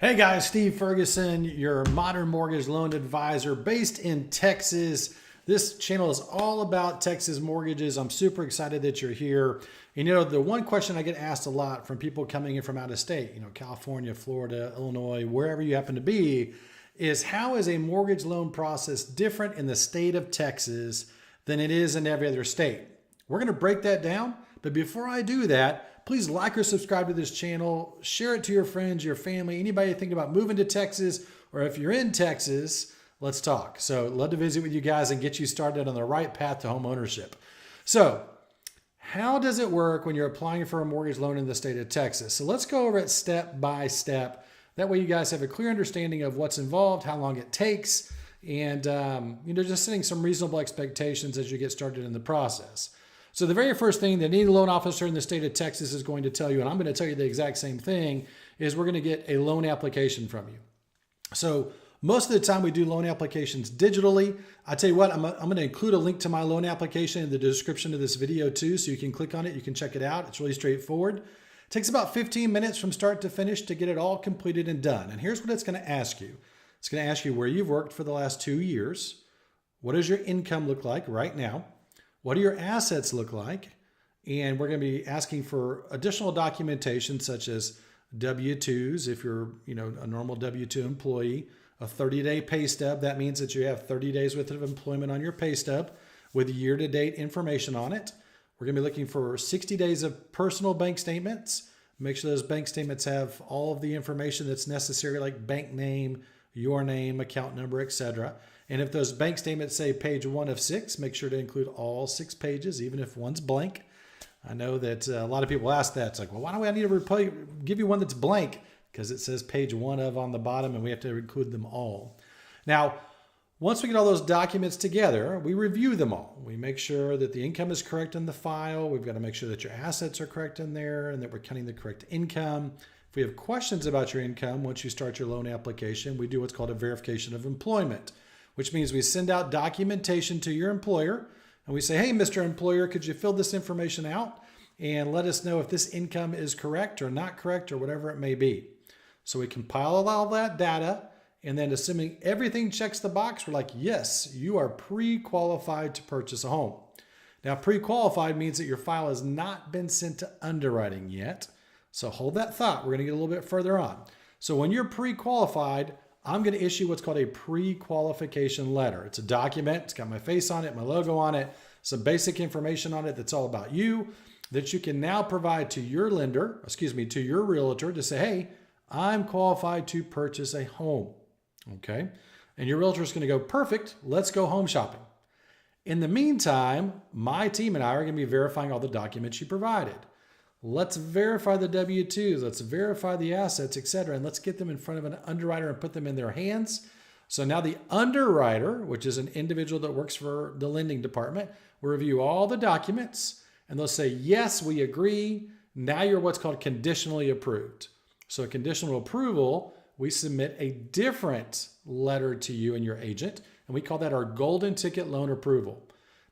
Hey guys, Steve Ferguson, your modern mortgage loan advisor based in Texas. This channel is all about Texas mortgages. I'm super excited that you're here. And the one question I get asked a lot from people coming in from out of state, California, Florida, Illinois, wherever you happen to be, is how is a mortgage loan process different in the state of Texas than it is in every other state? We're going to break that down. But before I do that, please like or subscribe to this channel, share it to your friends, your family, anybody thinking about moving to Texas, or if you're in Texas, let's talk. So love to visit with you guys and get you started on the right path to home ownership. So how does it work when you're applying for a mortgage loan in the state of Texas? So let's go over it step by step. That way you guys have a clear understanding of what's involved, how long it takes, and just setting some reasonable expectations as you get started in the process. So the very first thing that any loan officer in the state of Texas is going to tell you, and I'm going to tell you the exact same thing, is we're going to get a loan application from you. So most of the time we do loan applications digitally. I tell you what, I'm going to include a link to my loan application in the description of this video too, so you can click on it, you can check it out. It's really straightforward. It takes about 15 minutes from start to finish to get it all completed and done. And here's what it's going to ask you. It's going to ask you where you've worked for the last 2 years. What does your income look like right now? What do your assets look like? And we're going to be asking for additional documentation such as W-2s if you're a normal W-2 employee, a 30-day pay stub. That means that you have 30 days worth of employment on your pay stub with year-to-date information on it. We're going to be looking for 60 days of personal bank statements. Make sure those bank statements have all of the information that's necessary, like bank name, your name, account number, etc. And if those bank statements say page 1 of 6, make sure to include all 6 pages, even if one's blank. I know that a lot of people ask that. It's like, well, why do I need to give you one that's blank? Because it says page 1 of on the bottom, and we have to include them all. Now, once we get all those documents together, we review them all. We make sure that the income is correct in the file. We've got to make sure that your assets are correct in there and that we're counting the correct income. If we have questions about your income, once you start your loan application, we do what's called a verification of employment, which means we send out documentation to your employer and we say, hey, Mr. Employer, could you fill this information out and let us know if this income is correct or not correct or whatever it may be. So we compile all that data, and then assuming everything checks the box, we're like, yes, you are pre-qualified to purchase a home. Now, pre-qualified means that your file has not been sent to underwriting yet. So hold that thought. We're going to get a little bit further on. So when you're pre-qualified, I'm going to issue what's called a pre-qualification letter. It's a document. It's got my face on it, my logo on it, some basic information on it that's all about you that you can now provide to your to your realtor to say, hey, I'm qualified to purchase a home. Okay. And your realtor is going to go, perfect, let's go home shopping. In the meantime, my team and I are going to be verifying all the documents you provided. Let's verify the W-2s, let's verify the assets, etc., and let's get them in front of an underwriter and put them in their hands. So now the underwriter, which is an individual that works for the lending department, will review all the documents and they'll say, yes, we agree. Now you're what's called conditionally approved. So a conditional approval, we submit a different letter to you and your agent, and we call that our golden ticket loan approval.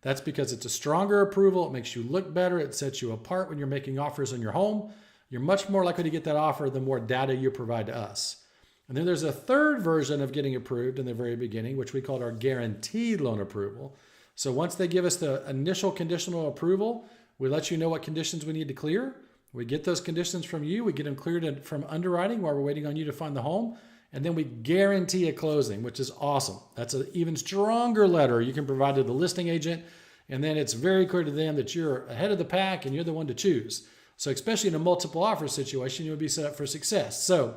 That's because it's a stronger approval. It makes you look better. It sets you apart when you're making offers on your home. You're much more likely to get that offer the more data you provide to us. And then there's a third version of getting approved in the very beginning, which we call our guaranteed loan approval. So once they give us the initial conditional approval, we let you know what conditions we need to clear. We get those conditions from you. We get them cleared from underwriting while we're waiting on you to find the home. And then we guarantee a closing, which is awesome. That's an even stronger letter you can provide to the listing agent. And then it's very clear to them that you're ahead of the pack and you're the one to choose. So especially in a multiple offer situation, you would be set up for success. So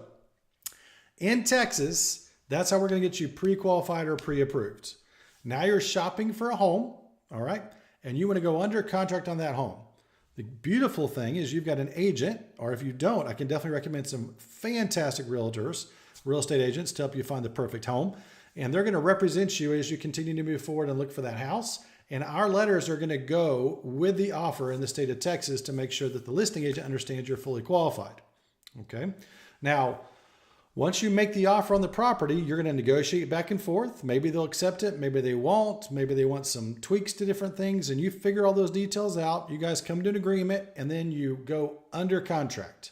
in Texas, that's how we're going to get you pre-qualified or pre-approved. Now you're shopping for a home, all right? And you want to go under contract on that home. The beautiful thing is you've got an agent, or if you don't, I can definitely recommend some fantastic realtors, real estate agents to help you find the perfect home. And they're going to represent you as you continue to move forward and look for that house. And our letters are going to go with the offer in the state of Texas to make sure that the listing agent understands you're fully qualified. Okay. Now, once you make the offer on the property, you're going to negotiate back and forth. Maybe they'll accept it. Maybe they won't. Maybe they want some tweaks to different things, and you figure all those details out. You guys come to an agreement, and then you go under contract.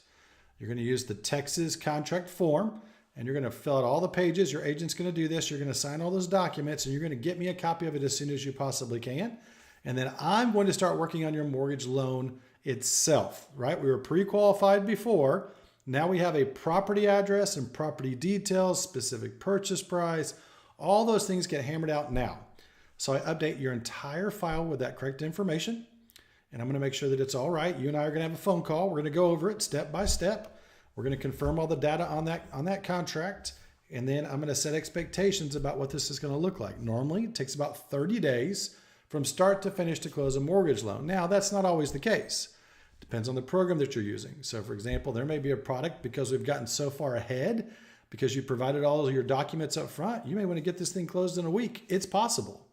You're going to use the Texas contract form, and you're going to fill out all the pages. Your agent's going to do this. You're going to sign all those documents, and you're going to get me a copy of it as soon as you possibly can. And then I'm going to start working on your mortgage loan itself, right? We were pre-qualified before. Now we have a property address and property details, specific purchase price. All those things get hammered out now. So I update your entire file with that correct information. And I'm going to make sure that it's all right. You and I are going to have a phone call. We're going to go over it step by step. We're going to confirm all the data on that contract. And then I'm going to set expectations about what this is going to look like. Normally, it takes about 30 days from start to finish to close a mortgage loan. Now, that's not always the case. Depends on the program that you're using. So, for example, there may be a product, because we've gotten so far ahead, because you provided all of your documents up front, you may want to get this thing closed in a week. It's possible.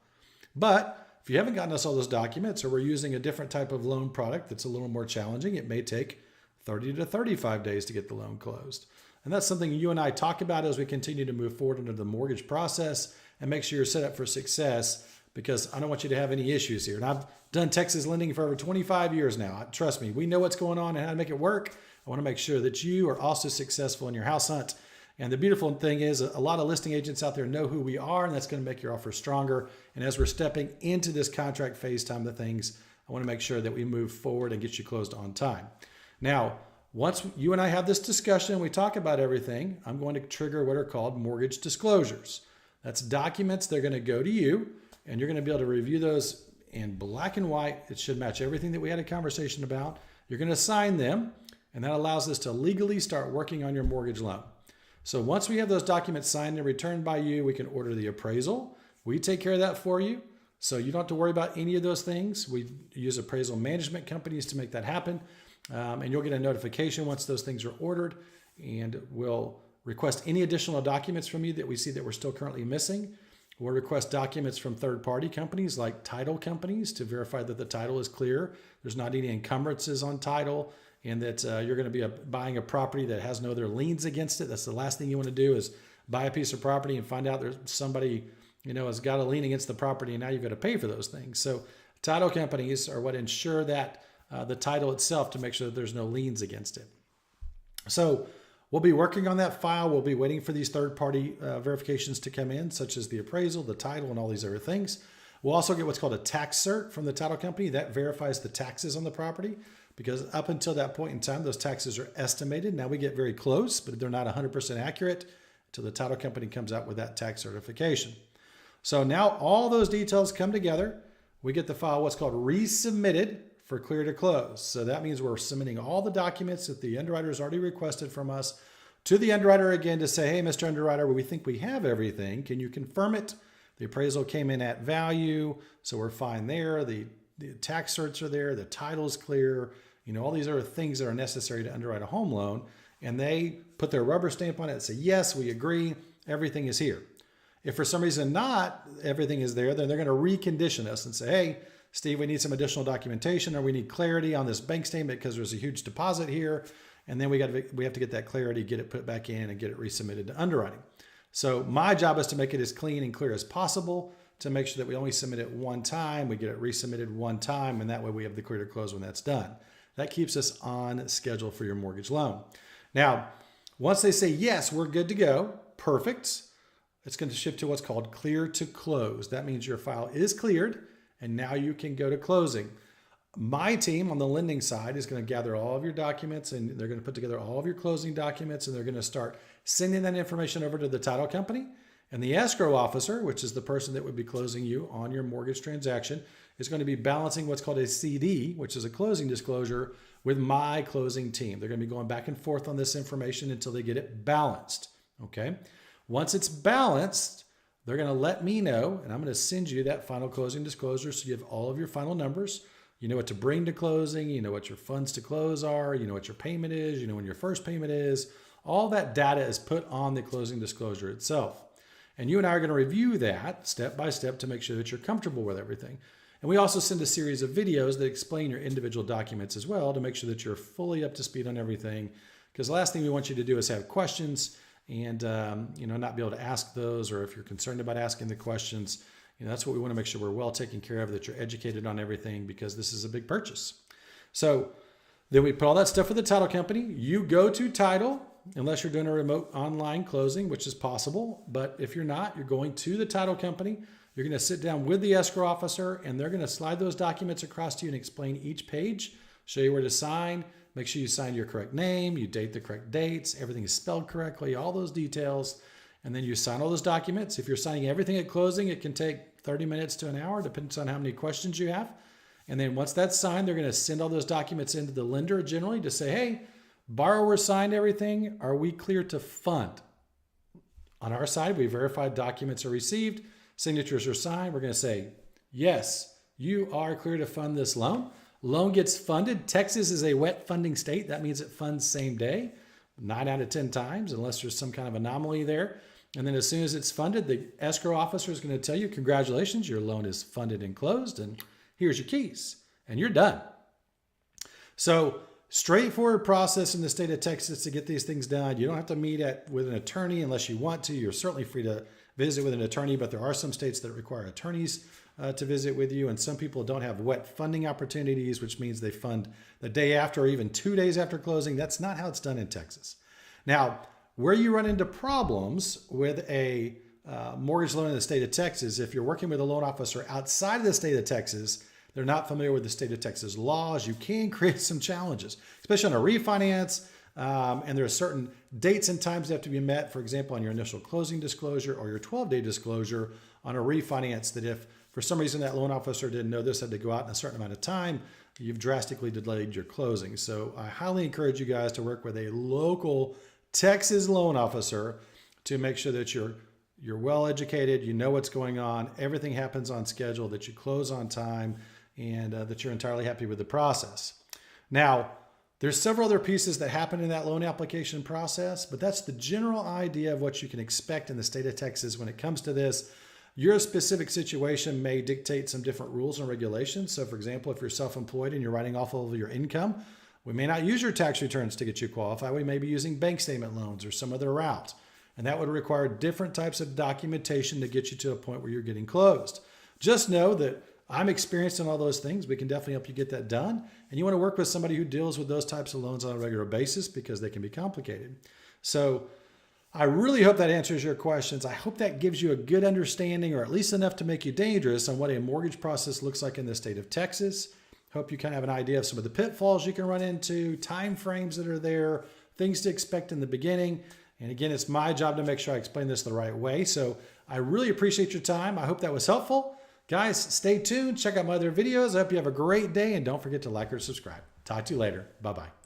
But if you haven't gotten us all those documents, or we're using a different type of loan product that's a little more challenging, it may take 30 to 35 days to get the loan closed. And that's something you and I talk about as we continue to move forward into the mortgage process and make sure you're set up for success, because I don't want you to have any issues here. And I've done Texas lending for over 25 years now. Trust me, we know what's going on and how to make it work. I want to make sure that you are also successful in your house hunt. And the beautiful thing is, a lot of listing agents out there know who we are, and that's going to make your offer stronger. And as we're stepping into this contract phase time of things, I want to make sure that we move forward and get you closed on time. Now, once you and I have this discussion and we talk about everything, I'm going to trigger what are called mortgage disclosures. That's documents. They're going to go to you, and you're going to be able to review those in black and white. It should match everything that we had a conversation about. You're going to sign them, and that allows us to legally start working on your mortgage loan. So once we have those documents signed and returned by you, we can order the appraisal. We take care of that for you. So you don't have to worry about any of those things. We use appraisal management companies to make that happen. And you'll get a notification once those things are ordered, and we'll request any additional documents from you that we see that we're still currently missing. We'll request documents from third-party companies like title companies to verify that the title is clear. There's not any encumbrances on title, and that you're going to be buying a property that has no other liens against it. That's the last thing you want to do, is buy a piece of property and find out there's somebody, has got a lien against the property, and now you've got to pay for those things. So title companies are what ensure that the title itself, to make sure that there's no liens against it. So we'll be working on that file. We'll be waiting for these third-party verifications to come in, such as the appraisal, the title, and all these other things. We'll also get what's called a tax cert from the title company. That verifies the taxes on the property, because up until that point in time, those taxes are estimated. Now we get very close, but they're not 100% accurate until the title company comes out with that tax certification. So now all those details come together. We get the file what's called resubmitted for clear to close. So that means we're submitting all the documents that the underwriter has already requested from us to the underwriter again to say, hey, Mr. Underwriter, we think we have everything. Can you confirm it? The appraisal came in at value, so we're fine there. The tax certs are there. The title's clear. All these other things that are necessary to underwrite a home loan. And they put their rubber stamp on it and say, yes, we agree. Everything is here. If for some reason not everything is there, then they're going to recondition us and say, hey, Steve, we need some additional documentation, or we need clarity on this bank statement because there's a huge deposit here. And then we have to get that clarity, get it put back in, and get it resubmitted to underwriting. So my job is to make it as clean and clear as possible, to make sure that we only submit it one time, we get it resubmitted one time, and that way we have the clear to close when that's done. That keeps us on schedule for your mortgage loan. Now, once they say, yes, we're good to go, perfect, it's going to shift to what's called clear to close. That means your file is cleared, and now you can go to closing. My team on the lending side is going to gather all of your documents, and they're going to put together all of your closing documents, and they're going to start sending that information over to the title company. And the escrow officer, which is the person that would be closing you on your mortgage transaction, is going to be balancing what's called a CD, which is a closing disclosure, with my closing team. They're going to be going back and forth on this information until they get it balanced. Okay. Once it's balanced, they're going to let me know, and I'm going to send you that final closing disclosure, so you have all of your final numbers. You know what to bring to closing. You know what your funds to close are. You know what your payment is. You know when your first payment is. All that data is put on the closing disclosure itself. And you and I are going to review that step by step to make sure that you're comfortable with everything. And we also send a series of videos that explain your individual documents as well, to make sure that you're fully up to speed on everything. Because the last thing we want you to do is have questions and not be able to ask those, or if you're concerned about asking the questions, that's what we want to make sure we're well taken care of, that you're educated on everything, because this is a big purchase. So then we put all that stuff with the title company. You go to title, unless you're doing a remote online closing, which is possible. But if you're not, you're going to the title company. You're going to sit down with the escrow officer, and they're going to slide those documents across to you and explain each page, show you where to sign. Make sure you sign your correct name, you date the correct dates, everything is spelled correctly, all those details. And then you sign all those documents. If you're signing everything at closing, it can take 30 minutes to an hour, depends on how many questions you have. And then once that's signed, they're going to send all those documents into the lender generally to say, hey, borrower signed everything. Are we clear to fund? On our side, we verified documents are received, signatures are signed. We're going to say, yes, you are clear to fund this loan. Loan gets funded. Texas is a wet funding state. That means it funds same day, 9 out of 10 times, unless there's some kind of anomaly there. And then as soon as it's funded, the escrow officer is going to tell you, congratulations, your loan is funded and closed, and here's your keys, and you're done. So straightforward process in the state of Texas to get these things done. You don't have to meet with an attorney unless you want to. You're certainly free to visit with an attorney, but there are some states that require attorneys to visit with you, and some people don't have wet funding opportunities, which means they fund the day after or even 2 days after closing. That's not how it's done in Texas. Now, where you run into problems with a mortgage loan in the state of Texas, if you're working with a loan officer outside of the state of Texas, they're not familiar with the state of Texas laws, you can create some challenges, especially on a refinance. And there are certain dates and times that have to be met, for example, on your initial closing disclosure or your 12-day disclosure on a refinance, that if for some reason that loan officer didn't know this had to go out in a certain amount of time, you've drastically delayed your closing. So I highly encourage you guys to work with a local Texas loan officer to make sure that you're well educated, you know what's going on, everything happens on schedule, that you close on time, and that you're entirely happy with the process. Now, there's several other pieces that happen in that loan application process, but that's the general idea of what you can expect in the state of Texas when it comes to this. Your specific situation may dictate some different rules and regulations. So for example, if you're self-employed and you're writing off of your income, we may not use your tax returns to get you qualified. We may be using bank statement loans or some other route. And that would require different types of documentation to get you to a point where you're getting closed. Just know that I'm experienced in all those things. We can definitely help you get that done. And you want to work with somebody who deals with those types of loans on a regular basis because they can be complicated. So I really hope that answers your questions. I hope that gives you a good understanding, or at least enough to make you dangerous, on what a mortgage process looks like in the state of Texas. Hope you kind of have an idea of some of the pitfalls you can run into, time frames that are there, things to expect in the beginning. And again, it's my job to make sure I explain this the right way. So I really appreciate your time. I hope that was helpful. Guys, stay tuned. Check out my other videos. I hope you have a great day, and don't forget to like or subscribe. Talk to you later. Bye-bye.